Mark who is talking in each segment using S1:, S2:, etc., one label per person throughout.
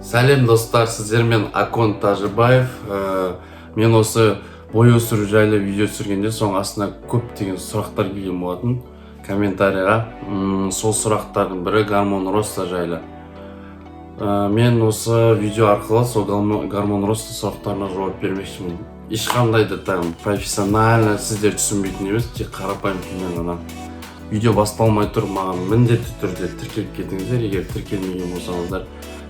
S1: Сәлем достар, сіздермен Акон Тажыбаев. Мен осы бой өсіру жайлы видео түсіргенде соң астына көптеген сұрақтар келген болатын комментарийға. Сол сұрақтардың бірі гормон роста жайлы. Мен осы видео арқылы сол гормон роста сұрақтарына жауап бермекшімін. Ешқандай да профессионально сіздер түсінбейтін емес, тек қарапайым тілмен ғана. Видео басталмай тұр, маған міндетті түрде тіркеліп кетіңіздер. Егер тіркелмеген болсаңыздар,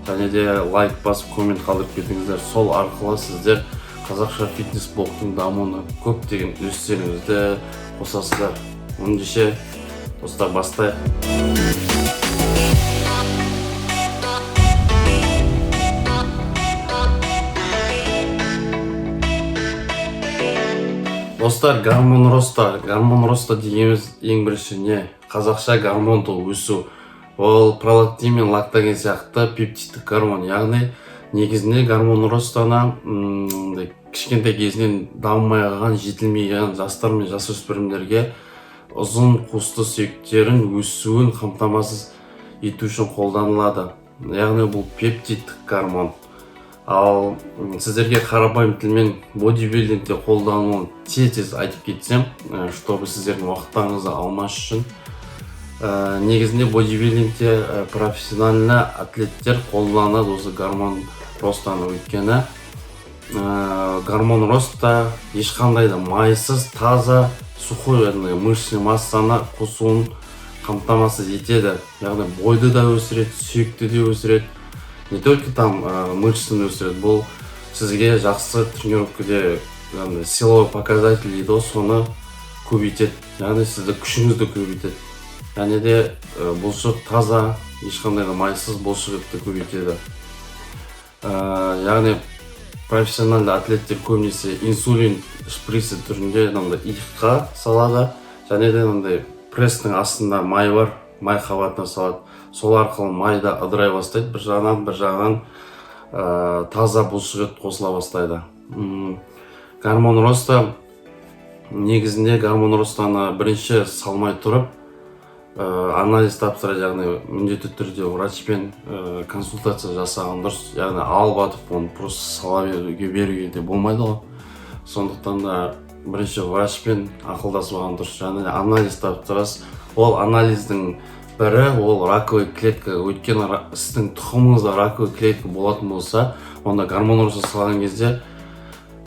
S1: және де лайк басып коммент қалдырып кетіңіздер. Сол арқылы сіздер қазақша фитнес-блогтың дамуына көптеген үлестеріңізді қосасыздар. Ендеше достар, бастайық. Достар, гормон роста дегеніміз ең бірінші не? Қазақша гормонды өсу. Ол пролактин мен лактоген сияқты пептидтік гормон. Яғни негізінде гормон ростана кішкентай кезінен дамымай қалған, жетілмей қалған жастар мен жасөспірімдерге ұзын қуысты сүйектерін өсуін қамтамасыз ету үшін қолданылады. Яғни бұл пептидтік гормон. Ал сіздерге қарапайым тілмен бодибилдингте қолданылуын тез айтып кетсем, чтобы сіздердің уақыттарыңызды алмас үшін. Негізінде бодибилдингте профессиональный атлеттер қолданады осы гормон ростаны. Өйткені гормон роста ешқандай да майсыз, таза, сухой мышечный массаны қосуын қамтамасыз етеді. Яғни бойды да өсіреді, сүйекті де өсіреді. Не только мышцаны өсіреді, бұл сізге жақсы тренировкаде силовой показатель дейді, соны көбейтеді. Яғни сізді күшіңізді көбейтеді. Және де бұлшық таза, ешқандай да майсыз бұлшықетті көбейтеді. Яғни профессионалды атлеттер көбінесе инсулин шприцы түрінде иыққа салады, және де пресстің астында май бар, май қабатына салады. Сол арқылы майда ыдырай бастайды, бір жағынан таза бұлшықет қосыла бастайды. Гормон роста негізінде гормон ростаны бірінші салмай тұрып анализ тапсырады, яғни міндетті түрде врачпен консультация жасаған дұрыс. Яғни алып атып оны просто сала беруге де болмайды ғой. Сондықтан да бірінші врачпен ақылдасып алған дұрыс. Яғни анализ тапсырасыз. Ол анализдің бірі ол раковый клетка. Өйткені сіздің тұқымыңызда раковый клетка болатын болса, онда гормон роста салған кезде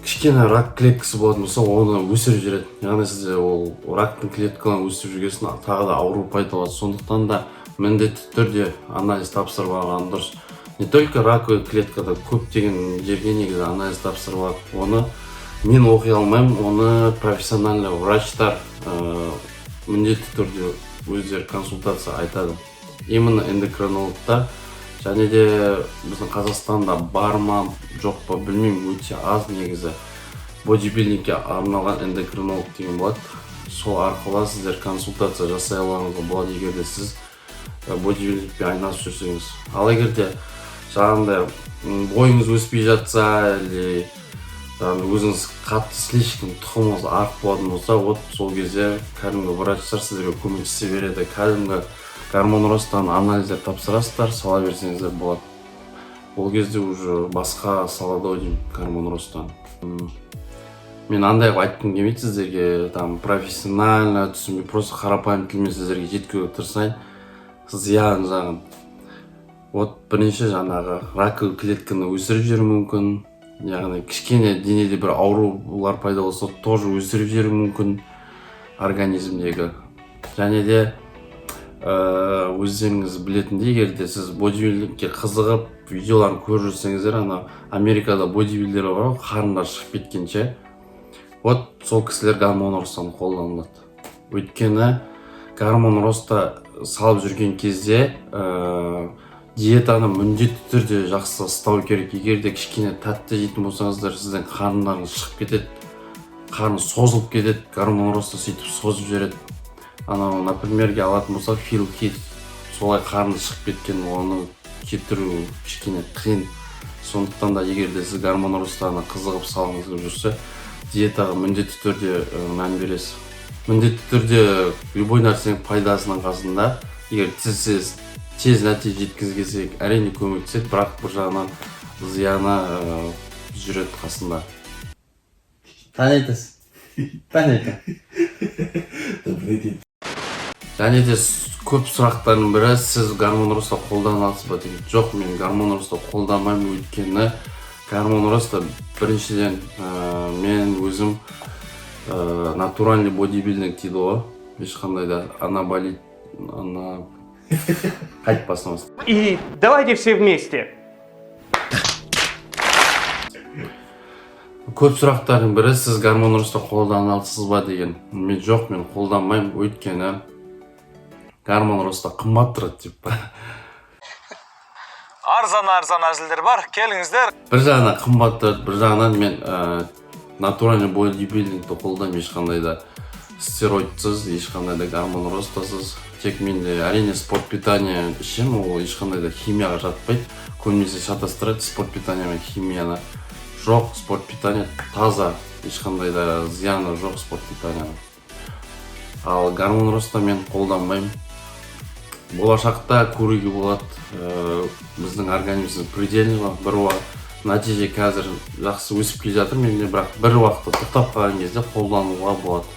S1: кішкене рак клеткасы болатын болса, оны өсіріп жүреді. Яғни сізде ол рактың клеткаларын өсіріп жүргесін тағы да ауру пайда болады. Сондықтан да міндетті түрде анализ тапсырып алған дұрыс. Не только раковый клеткада, көптеген жерге негізі анализ тапсырып алады. Оны мен оқи алмаймын, оны профессиональный врачтар міндетті түрде өздері консультация айтады. Именно эндокринологтар, және де біздің Қазақстанда бар ма, жоқ па білмеймін, өте аз негізі бодибилдингке арналған эндокринолог деген болады. Сол арқылы сіздер консультация жасай алуыңызға болады, егер де сіз бодибилдингпен айналысып жүрсеңіз. Ал егер де жаңағындай бойыңыз өспей жатса, или өзіңіз қатты слишком тұқымыңыз артып болатын болса, сол кезде кәдімгі врачтар сіздерге көмектесе береді. Кәдімгі гормон ростаны анализдер тапсырасыздар, сала берсеңіздер болады. Ол кезде уже басқа салада деймін гормон ростаны. Мен андай айтқым келмейді сіздерге, профессионально түсінбей, просто қарапайым тілмен сіздерге жеткізуге тырысайын. Зиян жағын. Бірінші жаңағы раковый клетканы өсіріп жүру мүмкін. Яғни кішкене денеде бір аурулар пайда болса, тоже өсіріп жүру мүмкін организмдегі. Және де өздеріңіз білетіндей, егер де сіз бодибилдингке қызығып видеоларын көріп жүрсеңіздер, Америкада бодибилдер бар, қарындар шығып кеткенше, сол кісілер гормон ростаны қолданылады. Өйткені гормон роста салып жүрген кезде диетаны міндетті түрде жақсы ұстау керек. Егер де кішкене тәтті жейтін болсаңыздар, сіздің қарындарыңыз шығып кетеді, қарны созылып кетеді, гормон роста сөйтіп созып жүреді. Напримерге алатын болсақ, Фил Хит, солай қарны шығып кеткен, оны кетіру кішкене қиын. Сондықтан да егер де сіз гормон ростаны қызығып салғыңыз келіп жүрсе, диетаға міндетті түрде мән бересіз. Міндетті түрде любой нәрсенің пайдасының қасында, егер тез нәтиже жеткізгенсек әрине көмектеседі, бірақ бір жағынан зияны жүреді қасында. Танитыз. Және де көп сұрақтардың бірі, сіз гормон роста қолдана аласыз ба деген. Жоқ, мен гормон роста қолданбаймын, өйткені гормон роста біріншіден мен өзім натуральный бодибилдинг дейді ғой. Ешқандай да анаболит, қайтпасымыз.
S2: И давайте все вместе.
S1: Көп сұрақтардың бірі, сіз гормон роста қолдана аласыз ба деген. Мен жоқ, мен қолданбаймын, өйткені гормон роста қымбат тұрады деп.
S3: Арзан әзілдер бар, келіңіздер.
S1: Бір жағынан қымбат тұрады, бір жағынан мен натуральный бодибилдингті қолдаймын, ешқандай да стероидсыз, ешқандай да гормон ростасыз. Тек менде әрине спорт питание ішем, ол ешқандай да химияға жатпайды. Көбінесе шатастырады спорт питание мен химияны. Жоқ, спорт питание таза, ешқандай да зияны жоқ спорт питанияның. Ал гормон роста мен қолданбаймын. Болашақта көруге болады, біздің организміміз предельный бір уақыт нәтиже қазір жақсы өсіп келе жатыр, менде бірақ бір уақытта тоқтап қалған кезде қолдануға болады.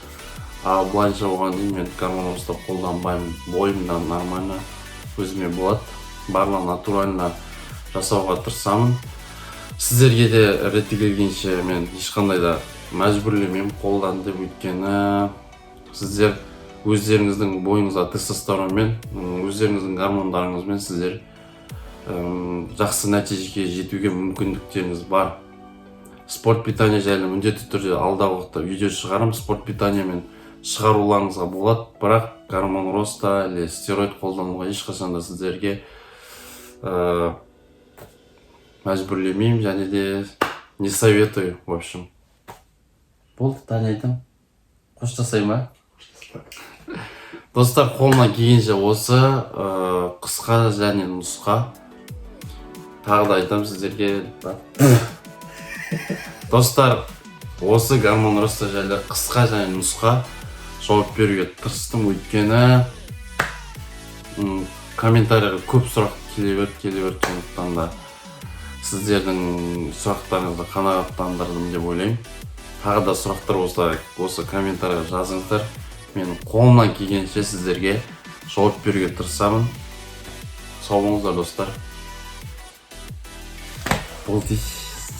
S1: Ал былайша оған дейін мен гормон роста қолданбаймын. Бойымда нормально өзіме болады, барлығы натурально жасауға тырысамын. Сіздерге де реті келгенше мен ешқандай да мәжбүрлемеймін қолдан деп, өйткені сіздер өздеріңіздің бойыңызға тестостеронмен, өздеріңіздің гормондарыңызбен сіздер жақсы нәтижеге жетуге мүмкіндіктеріңіз бар. Спорт питание жайлы міндетті түрде алдағы уақытта видео шығарам. Спорт питаниемен шығаруларыңызға болады, бірақ гормон роста или стероид қолдануға ешқашан да сіздерге мәжбүрлемеймін, және де не советую, в общем. Болды, танитым. Қоштасайын ба? Достар, қолына келгенше осы қысқа және нұсқа. Тағы да айтам сіздерге. Достар, осы гормон роста жайлы қысқа және нұсқа жауап беруге тырыстым, өйткені комментарияға көп сұрақ келе берді, сондықтан да сіздердің сұрақтарыңызды қанағаттандырдым деп ойлаймын. Тағы да сұрақтар болса, осы комментарияға жазыңыздар. Мен қолымнан келгенше сіздерге жауап беруге тырысамын. Сау болыңыздар, достар. Болды.